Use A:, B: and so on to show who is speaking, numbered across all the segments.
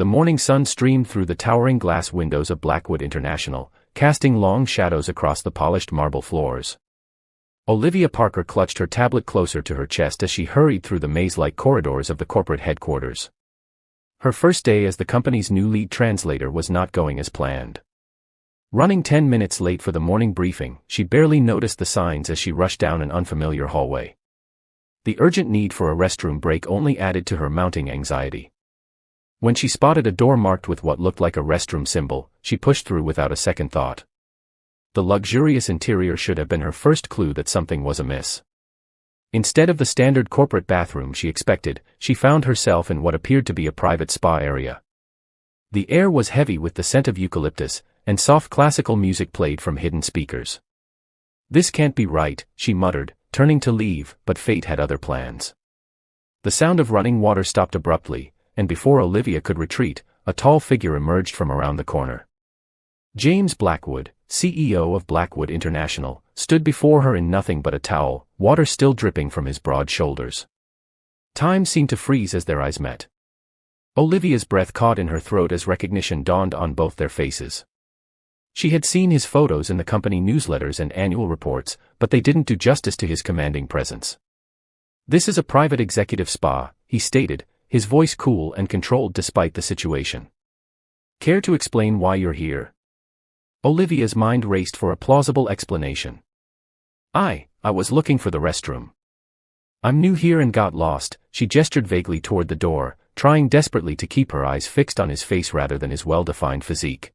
A: The morning sun streamed through the towering glass windows of Blackwood International, casting long shadows across the polished marble floors. Olivia Parker clutched her tablet closer to her chest as she hurried through the maze-like corridors of the corporate headquarters. Her first day as the company's new lead translator was not going as planned. Running 10 minutes late for the morning briefing, she barely noticed the signs as she rushed down an unfamiliar hallway. The urgent need for a restroom break only added to her mounting anxiety. When she spotted a door marked with what looked like a restroom symbol, she pushed through without a second thought. The luxurious interior should have been her first clue that something was amiss. Instead of the standard corporate bathroom she expected, she found herself in what appeared to be a private spa area. The air was heavy with the scent of eucalyptus, and soft classical music played from hidden speakers. "This can't be right," she muttered, turning to leave, but fate had other plans. The sound of running water stopped abruptly, and before Olivia could retreat, a tall figure emerged from around the corner. James Blackwood, CEO of Blackwood International, stood before her in nothing but a towel, water still dripping from his broad shoulders. Time seemed to freeze as their eyes met. Olivia's breath caught in her throat as recognition dawned on both their faces. She had seen his photos in the company newsletters and annual reports, but they didn't do justice to his commanding presence. "This is a private executive spa," he stated, his voice cool and controlled despite the situation. "Care to explain why you're here?" Olivia's mind raced for a plausible explanation. I was looking for the restroom. I'm new here and got lost," she gestured vaguely toward the door, trying desperately to keep her eyes fixed on his face rather than his well-defined physique.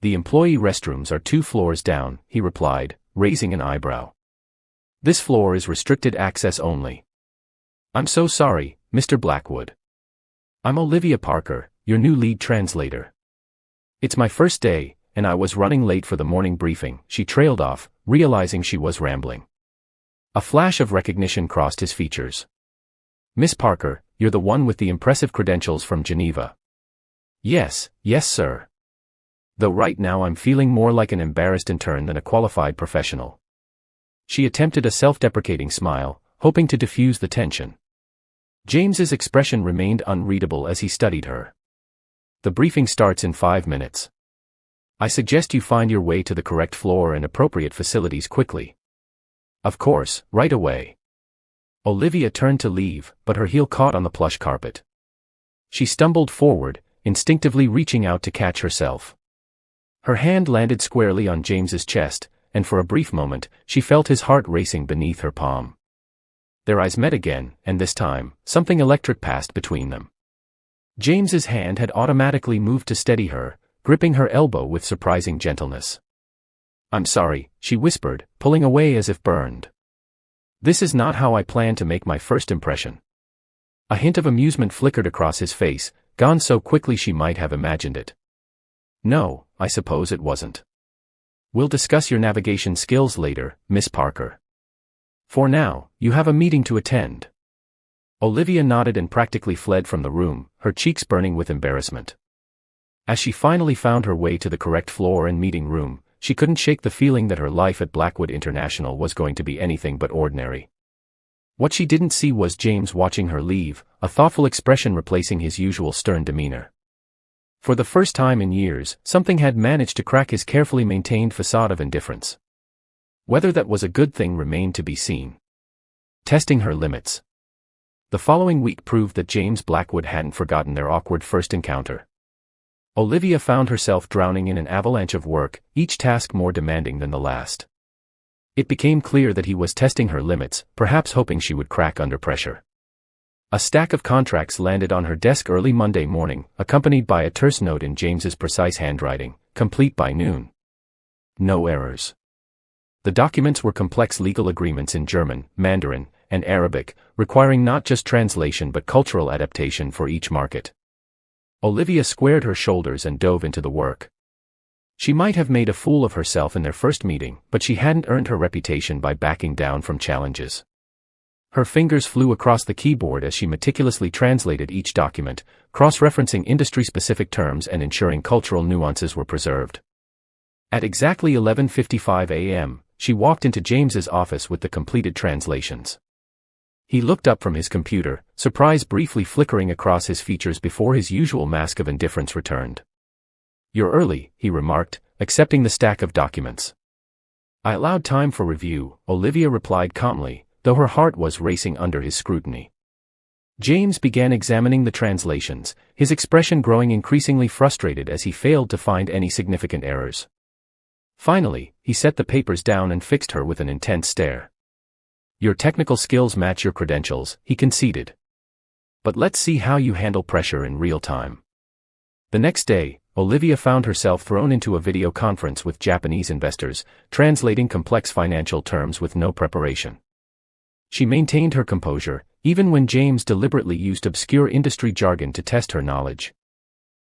A: "The employee restrooms are 2 floors down," he replied, raising an eyebrow. "This floor is restricted access only." "I'm so sorry, Mr. Blackwood. I'm Olivia Parker, your new lead translator. It's my first day, and I was running late for the morning briefing," she trailed off, realizing she was rambling. A flash of recognition crossed his features. "Miss Parker, you're the one with the impressive credentials from Geneva." Yes, sir. Though right now I'm feeling more like an embarrassed intern than a qualified professional." She attempted a self-deprecating smile, hoping to diffuse the tension. James's expression remained unreadable as he studied her. "The briefing starts in 5 minutes. I suggest you find your way to the correct floor and appropriate facilities quickly." "Of course, right away." Olivia turned to leave, but her heel caught on the plush carpet. She stumbled forward, instinctively reaching out to catch herself. Her hand landed squarely on James's chest, and for a brief moment, she felt his heart racing beneath her palm. Their eyes met again, and this time, something electric passed between them. James's hand had automatically moved to steady her, gripping her elbow with surprising gentleness. "I'm sorry," she whispered, pulling away as if burned. "This is not how I planned to make my first impression." A hint of amusement flickered across his face, gone so quickly she might have imagined it. "No, I suppose it wasn't. We'll discuss your navigation skills later, Miss Parker. For now, you have a meeting to attend." Olivia nodded and practically fled from the room, her cheeks burning with embarrassment. As she finally found her way to the correct floor and meeting room, she couldn't shake the feeling that her life at Blackwood International was going to be anything but ordinary. What she didn't see was James watching her leave, a thoughtful expression replacing his usual stern demeanor. For the first time in years, something had managed to crack his carefully maintained facade of indifference. Whether that was a good thing remained to be seen. Testing her limits. The following week proved that James Blackwood hadn't forgotten their awkward first encounter. Olivia found herself drowning in an avalanche of work, each task more demanding than the last. It became clear that he was testing her limits, perhaps hoping she would crack under pressure. A stack of contracts landed on her desk early Monday morning, accompanied by a terse note in James's precise handwriting, complete by noon. No errors. The documents were complex legal agreements in German, Mandarin, and Arabic, requiring not just translation but cultural adaptation for each market. Olivia squared her shoulders and dove into the work. She might have made a fool of herself in their first meeting, but she hadn't earned her reputation by backing down from challenges. Her fingers flew across the keyboard as she meticulously translated each document, cross-referencing industry-specific terms and ensuring cultural nuances were preserved. At exactly 11:55 a.m., she walked into James's office with the completed translations. He looked up from his computer, surprise briefly flickering across his features before his usual mask of indifference returned. "You're early," he remarked, accepting the stack of documents. "I allowed time for review," Olivia replied calmly, though her heart was racing under his scrutiny. James began examining the translations, his expression growing increasingly frustrated as he failed to find any significant errors. Finally, he set the papers down and fixed her with an intense stare. "Your technical skills match your credentials," he conceded. "But let's see how you handle pressure in real time." The next day, Olivia found herself thrown into a video conference with Japanese investors, translating complex financial terms with no preparation. She maintained her composure, even when James deliberately used obscure industry jargon to test her knowledge.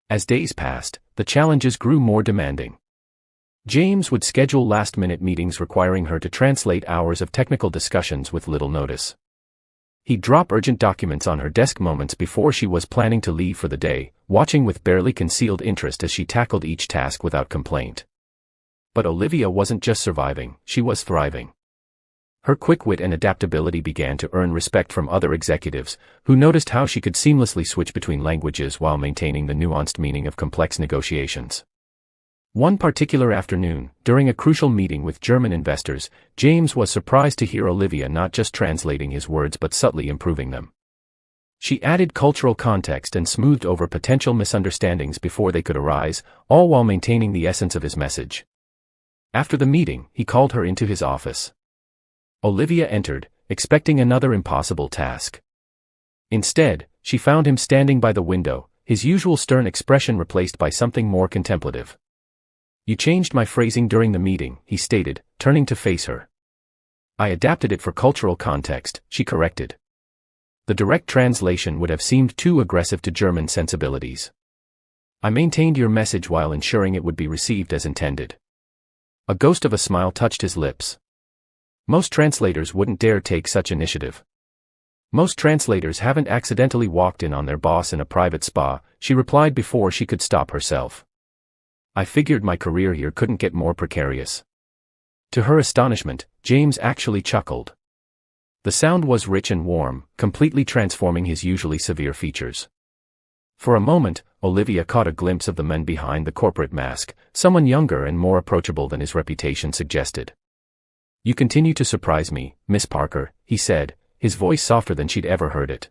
A: As days passed, the challenges grew more demanding. James would schedule last-minute meetings requiring her to translate hours of technical discussions with little notice. He'd drop urgent documents on her desk moments before she was planning to leave for the day, watching with barely concealed interest as she tackled each task without complaint. But Olivia wasn't just surviving, she was thriving. Her quick wit and adaptability began to earn respect from other executives, who noticed how she could seamlessly switch between languages while maintaining the nuanced meaning of complex negotiations. One particular afternoon, during a crucial meeting with German investors, James was surprised to hear Olivia not just translating his words but subtly improving them. She added cultural context and smoothed over potential misunderstandings before they could arise, all while maintaining the essence of his message. After the meeting, he called her into his office. Olivia entered, expecting another impossible task. Instead, she found him standing by the window, his usual stern expression replaced by something more contemplative. "You changed my phrasing during the meeting," he stated, turning to face her. "I adapted it for cultural context," she corrected. The direct translation would have seemed too aggressive to German sensibilities. "I maintained your message while ensuring it would be received as intended." A ghost of a smile touched his lips. Most translators wouldn't dare take such initiative. "Most translators haven't accidentally walked in on their boss in a private spa," she replied before she could stop herself. "I figured my career here couldn't get more precarious." To her astonishment, James actually chuckled. The sound was rich and warm, completely transforming his usually severe features. For a moment, Olivia caught a glimpse of the man behind the corporate mask, someone younger and more approachable than his reputation suggested. "You continue to surprise me, Miss Parker," he said, his voice softer than she'd ever heard it.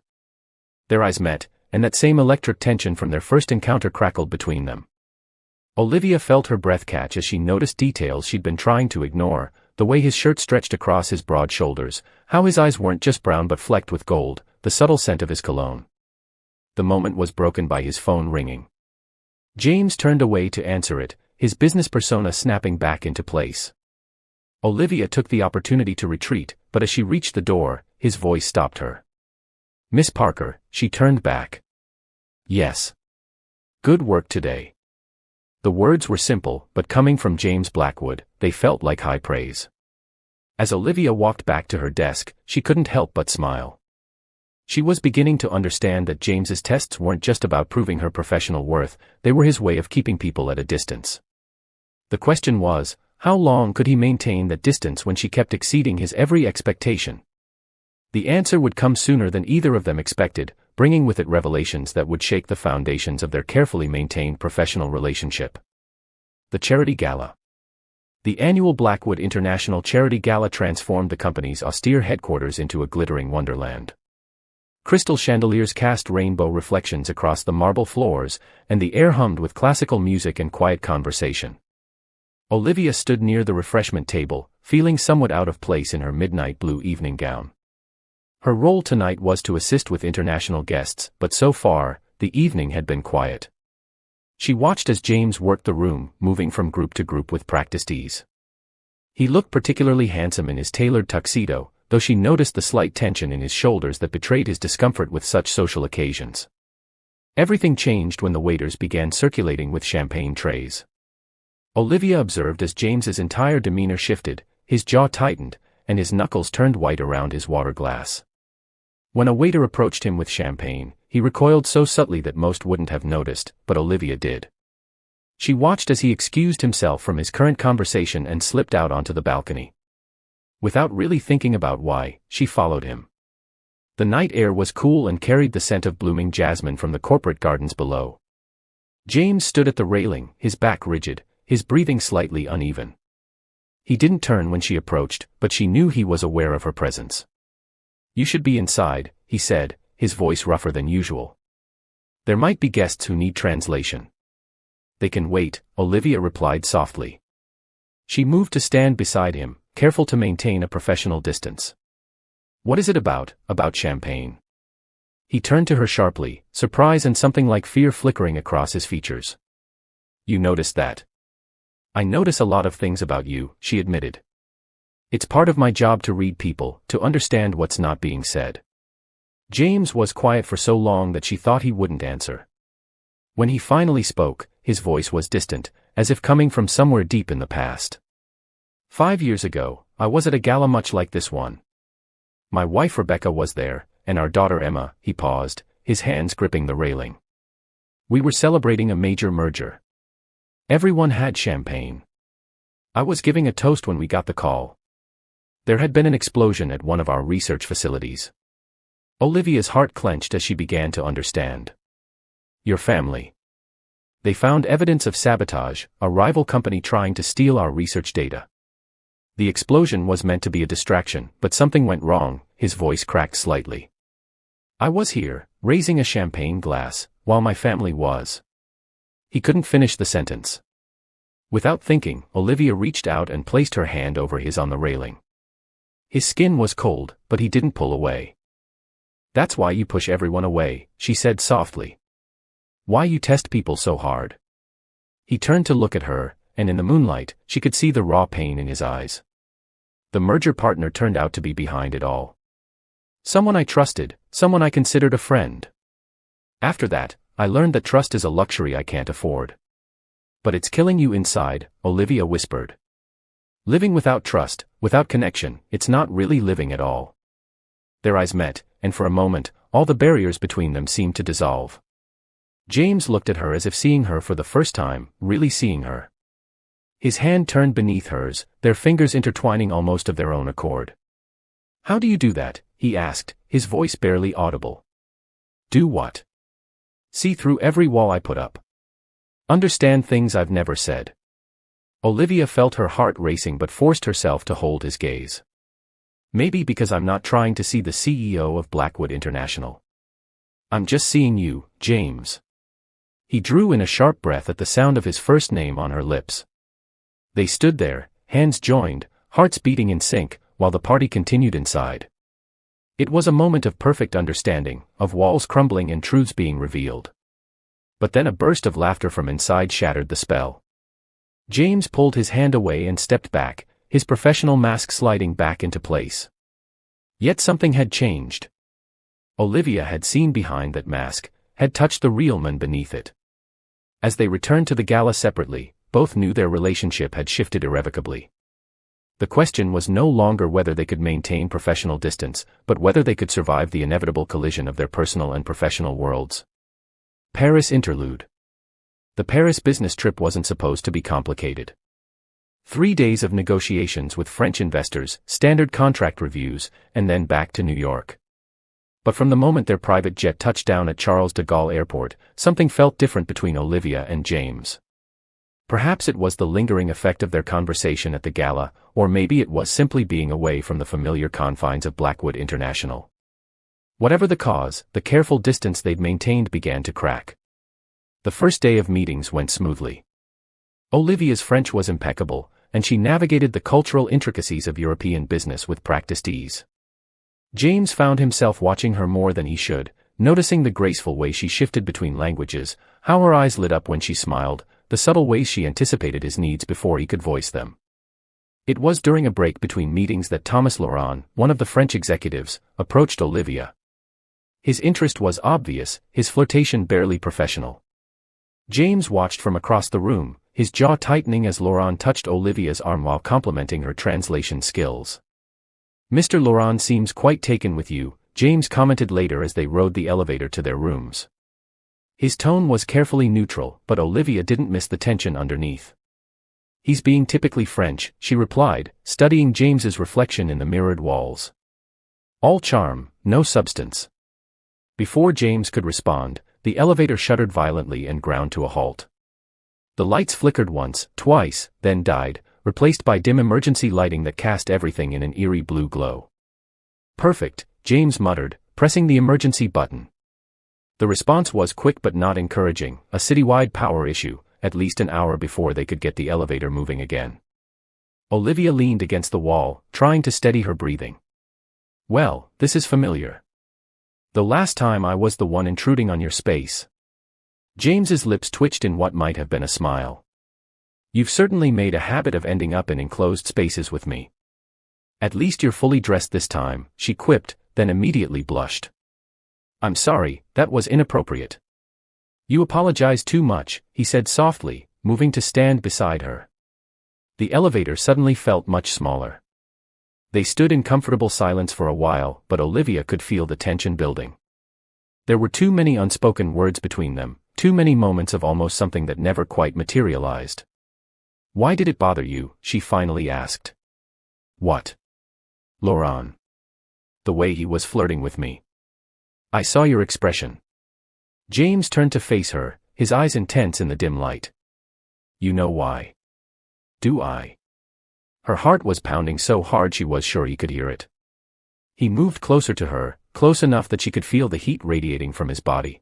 A: Their eyes met, and that same electric tension from their first encounter crackled between them. Olivia felt her breath catch as she noticed details she'd been trying to ignore, the way his shirt stretched across his broad shoulders, how his eyes weren't just brown but flecked with gold, the subtle scent of his cologne. The moment was broken by his phone ringing. James turned away to answer it, his business persona snapping back into place. Olivia took the opportunity to retreat, but as she reached the door, his voice stopped her. "Miss Parker," she turned back. "Yes. Good work today." The words were simple, but coming from James Blackwood, they felt like high praise. As Olivia walked back to her desk, she couldn't help but smile. She was beginning to understand that James's tests weren't just about proving her professional worth, they were his way of keeping people at a distance. The question was, how long could he maintain that distance when she kept exceeding his every expectation? The answer would come sooner than either of them expected, bringing with it revelations that would shake the foundations of their carefully maintained professional relationship. The Charity Gala. The annual Blackwood International Charity Gala transformed the company's austere headquarters into a glittering wonderland. Crystal chandeliers cast rainbow reflections across the marble floors, and the air hummed with classical music and quiet conversation. Olivia stood near the refreshment table, feeling somewhat out of place in her midnight blue evening gown. Her role tonight was to assist with international guests, but so far, the evening had been quiet. She watched as James worked the room, moving from group to group with practiced ease. He looked particularly handsome in his tailored tuxedo, though she noticed the slight tension in his shoulders that betrayed his discomfort with such social occasions. Everything changed when the waiters began circulating with champagne trays. Olivia observed as James's entire demeanor shifted, his jaw tightened, and his knuckles turned white around his water glass. When a waiter approached him with champagne, he recoiled so subtly that most wouldn't have noticed, but Olivia did. She watched as he excused himself from his current conversation and slipped out onto the balcony. Without really thinking about why, she followed him. The night air was cool and carried the scent of blooming jasmine from the corporate gardens below. James stood at the railing, his back rigid, his breathing slightly uneven. He didn't turn when she approached, but she knew he was aware of her presence. "You should be inside," he said, his voice rougher than usual. "There might be guests who need translation." "They can wait," Olivia replied softly. She moved to stand beside him, careful to maintain a professional distance. "What is it about champagne?" He turned to her sharply, surprise and something like fear flickering across his features. "You noticed that?" "I notice a lot of things about you," she admitted. "It's part of my job to read people, to understand what's not being said." James was quiet for so long that she thought he wouldn't answer. When he finally spoke, his voice was distant, as if coming from somewhere deep in the past. 5 years ago, I was at a gala much like this one. My wife Rebecca was there, and our daughter Emma. He paused, his hands gripping the railing. We were celebrating a major merger. Everyone had champagne. I was giving a toast when we got the call. There had been an explosion at one of our research facilities. Olivia's heart clenched as she began to understand. "Your family. They found evidence of sabotage, a rival company trying to steal our research data." The explosion was meant to be a distraction, but something went wrong. His voice cracked slightly. "I was here, raising a champagne glass, while my family was." He couldn't finish the sentence. Without thinking, Olivia reached out and placed her hand over his on the railing. His skin was cold, but he didn't pull away. "That's why you push everyone away," she said softly. "Why you test people so hard." He turned to look at her, and in the moonlight, she could see the raw pain in his eyes. The merger partner turned out to be behind it all. Someone I trusted, someone I considered a friend. After that, I learned that trust is a luxury I can't afford. "But it's killing you inside," Olivia whispered. "Living without trust, without connection, it's not really living at all." Their eyes met, and for a moment, all the barriers between them seemed to dissolve. James looked at her as if seeing her for the first time, really seeing her. His hand turned beneath hers, their fingers intertwining almost of their own accord. "How do you do that?" he asked, his voice barely audible. "Do what?" "See through every wall I put up. Understand things I've never said." Olivia felt her heart racing but forced herself to hold his gaze. "Maybe because I'm not trying to see the CEO of Blackwood International. I'm just seeing you, James." He drew in a sharp breath at the sound of his first name on her lips. They stood there, hands joined, hearts beating in sync, while the party continued inside. It was a moment of perfect understanding, of walls crumbling and truths being revealed. But then a burst of laughter from inside shattered the spell. James pulled his hand away and stepped back, his professional mask sliding back into place. Yet something had changed. Olivia had seen behind that mask, had touched the real man beneath it. As they returned to the gala separately, both knew their relationship had shifted irrevocably. The question was no longer whether they could maintain professional distance, but whether they could survive the inevitable collision of their personal and professional worlds. Paris interlude. The Paris business trip wasn't supposed to be complicated. 3 days of negotiations with French investors, standard contract reviews, and then back to New York. But from the moment their private jet touched down at Charles de Gaulle Airport, something felt different between Olivia and James. Perhaps it was the lingering effect of their conversation at the gala, or maybe it was simply being away from the familiar confines of Blackwood International. Whatever the cause, the careful distance they'd maintained began to crack. The first day of meetings went smoothly. Olivia's French was impeccable, and she navigated the cultural intricacies of European business with practiced ease. James found himself watching her more than he should, noticing the graceful way she shifted between languages, how her eyes lit up when she smiled, the subtle ways she anticipated his needs before he could voice them. It was during a break between meetings that Thomas Laurent, one of the French executives, approached Olivia. His interest was obvious, his flirtation barely professional. James watched from across the room, his jaw tightening as Laurent touched Olivia's arm while complimenting her translation skills. "Mr. Laurent seems quite taken with you," James commented later as they rode the elevator to their rooms. His tone was carefully neutral, but Olivia didn't miss the tension underneath. "He's being typically French," she replied, studying James's reflection in the mirrored walls. All charm, no substance. Before James could respond, the elevator shuddered violently and ground to a halt. The lights flickered once, twice, then died, replaced by dim emergency lighting that cast everything in an eerie blue glow. Perfect, James muttered, pressing the emergency button. The response was quick but not encouraging, a citywide power issue, at least an hour before they could get the elevator moving again. Olivia leaned against the wall, trying to steady her breathing. Well, this is familiar. The last time I was the one intruding on your space. James's lips twitched in what might have been a smile. You've certainly made a habit of ending up in enclosed spaces with me. At least you're fully dressed this time, she quipped, then immediately blushed. I'm sorry, that was inappropriate. You apologize too much, he said softly, moving to stand beside her. The elevator suddenly felt much smaller. They stood in comfortable silence for a while, but Olivia could feel the tension building. There were too many unspoken words between them, too many moments of almost something that never quite materialized. Why did it bother you? She finally asked. What? Laurent. The way he was flirting with me. I saw your expression. James turned to face her, his eyes intense in the dim light. You know why? Do I? Her heart was pounding so hard she was sure he could hear it. He moved closer to her, close enough that she could feel the heat radiating from his body.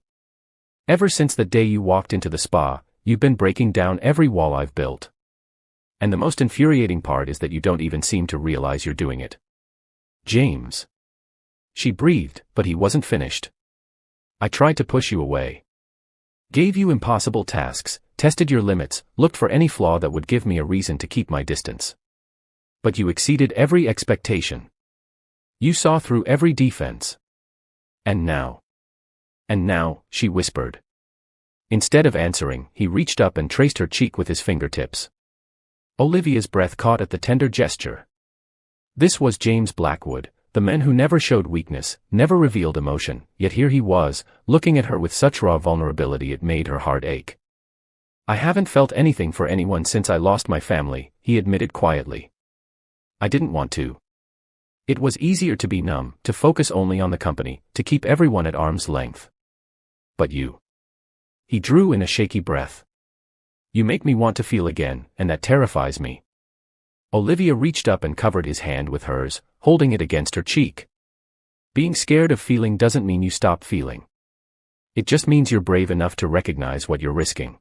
A: Ever since the day you walked into the spa, you've been breaking down every wall I've built. And the most infuriating part is that you don't even seem to realize you're doing it. James. She breathed, but he wasn't finished. I tried to push you away. Gave you impossible tasks, tested your limits, looked for any flaw that would give me a reason to keep my distance. But you exceeded every expectation. You saw through every defense. And now, she whispered. Instead of answering, he reached up and traced her cheek with his fingertips. Olivia's breath caught at the tender gesture. This was James Blackwood, the man who never showed weakness, never revealed emotion, yet here he was, looking at her with such raw vulnerability it made her heart ache. I haven't felt anything for anyone since I lost my family, he admitted quietly. I didn't want to. It was easier to be numb, to focus only on the company, to keep everyone at arm's length. But you. He drew in a shaky breath. You make me want to feel again, and that terrifies me. Olivia reached up and covered his hand with hers, holding it against her cheek. Being scared of feeling doesn't mean you stop feeling. It just means you're brave enough to recognize what you're risking.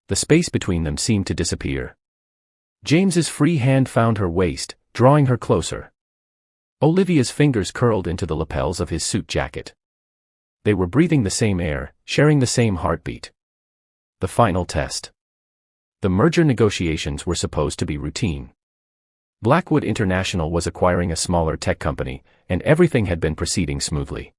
A: The space between them seemed to disappear. James's free hand found her waist, drawing her closer. Olivia's fingers curled into the lapels of his suit jacket. They were breathing the same air, sharing the same heartbeat. The final test. The merger negotiations were supposed to be routine. Blackwood International was acquiring a smaller tech company, and everything had been proceeding smoothly.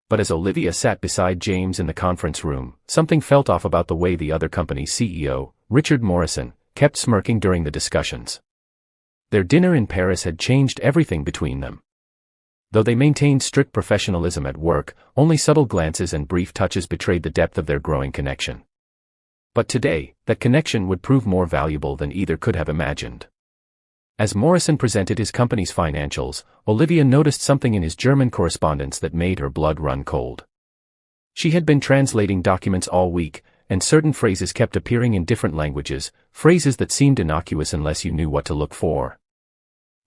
A: But as Olivia sat beside James in the conference room, something felt off about the way the other company's CEO, Richard Morrison, kept smirking during the discussions. Their dinner in Paris had changed everything between them. Though they maintained strict professionalism at work, only subtle glances and brief touches betrayed the depth of their growing connection. But today, that connection would prove more valuable than either could have imagined. As Morrison presented his company's financials, Olivia noticed something in his German correspondence that made her blood run cold. She had been translating documents all week, and certain phrases kept appearing in different languages, phrases that seemed innocuous unless you knew what to look for.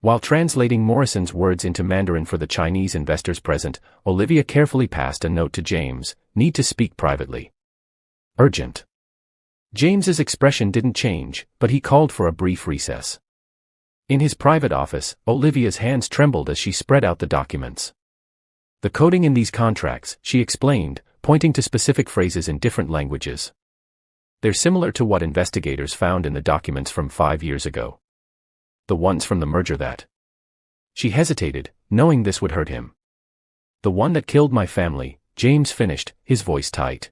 A: While translating Morrison's words into Mandarin for the Chinese investors present, Olivia carefully passed a note to James, need to speak privately. Urgent. James's expression didn't change, but he called for a brief recess. In his private office, Olivia's hands trembled as she spread out the documents. The coding in these contracts, she explained, pointing to specific phrases in different languages. They're similar to what investigators found in the documents from 5 years ago. The ones from the merger that. She hesitated, knowing this would hurt him. The one that killed my family, James finished, his voice tight.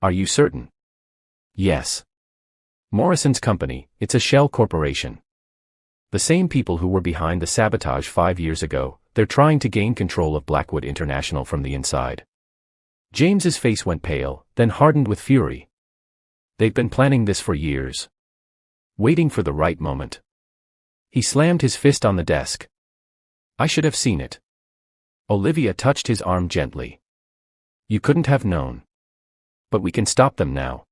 A: Are you certain? Yes. Morrison's company, it's a shell corporation. The same people who were behind the sabotage 5 years ago, they're trying to gain control of Blackwood International from the inside. James's face went pale, then hardened with fury. They've been planning this for years. Waiting for the right moment. He slammed his fist on the desk. I should have seen it. Olivia touched his arm gently. You couldn't have known. But we can stop them now.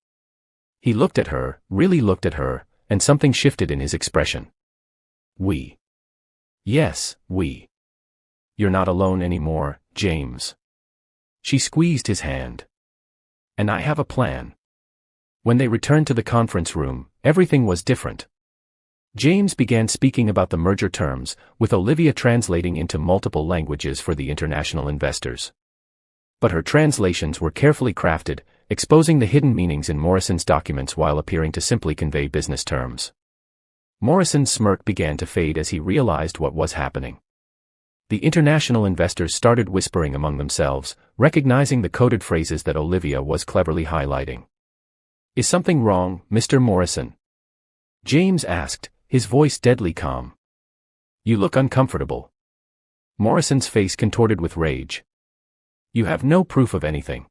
A: He looked at her, really looked at her, and something shifted in his expression. We. Yes, we. You're not alone anymore, James. She squeezed his hand. And I have a plan. When they returned to the conference room, everything was different. James began speaking about the merger terms, with Olivia translating into multiple languages for the international investors. But her translations were carefully crafted, exposing the hidden meanings in Morrison's documents while appearing to simply convey business terms. Morrison's smirk began to fade as he realized what was happening. The international investors started whispering among themselves, recognizing the coded phrases that Olivia was cleverly highlighting. Is something wrong, Mr. Morrison? James asked, his voice deadly calm. You look uncomfortable. Morrison's face contorted with rage. You have no proof of anything.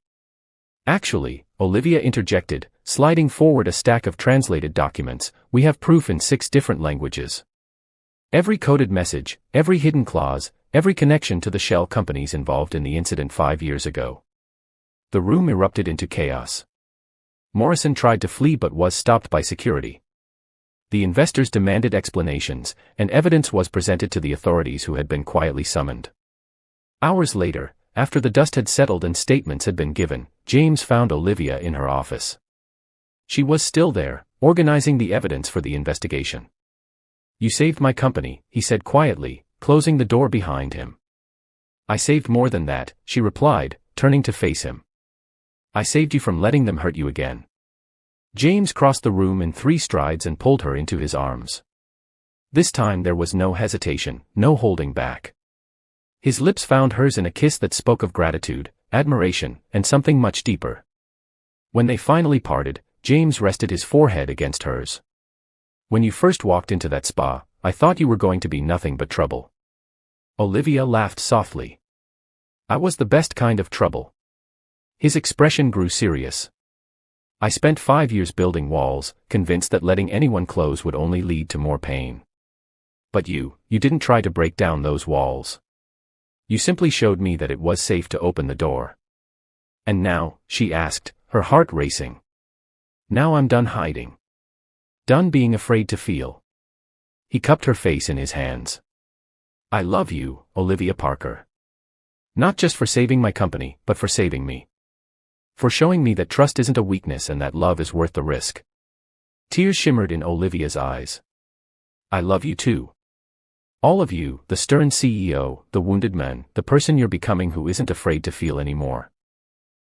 A: Actually, Olivia interjected, sliding forward a stack of translated documents, we have proof in 6 different languages. Every coded message, every hidden clause, every connection to the shell companies involved in the incident 5 years ago. The room erupted into chaos. Morrison tried to flee but was stopped by security. The investors demanded explanations, and evidence was presented to the authorities who had been quietly summoned. Hours later, after the dust had settled and statements had been given, James found Olivia in her office. She was still there, organizing the evidence for the investigation. You saved my company, he said quietly, closing the door behind him. I saved more than that, she replied, turning to face him. I saved you from letting them hurt you again. James crossed the room in 3 strides and pulled her into his arms. This time there was no hesitation, no holding back. His lips found hers in a kiss that spoke of gratitude, admiration, and something much deeper. When they finally parted, James rested his forehead against hers. When you first walked into that spa, I thought you were going to be nothing but trouble. Olivia laughed softly. I was the best kind of trouble. His expression grew serious. I spent 5 years building walls, convinced that letting anyone close would only lead to more pain. But you didn't try to break down those walls. You simply showed me that it was safe to open the door. And now, she asked, her heart racing. Now I'm done hiding. Done being afraid to feel. He cupped her face in his hands. I love you, Olivia Parker. Not just for saving my company, but for saving me. For showing me that trust isn't a weakness and that love is worth the risk. Tears shimmered in Olivia's eyes. I love you too. All of you, the stern CEO, the wounded man, the person you're becoming who isn't afraid to feel anymore.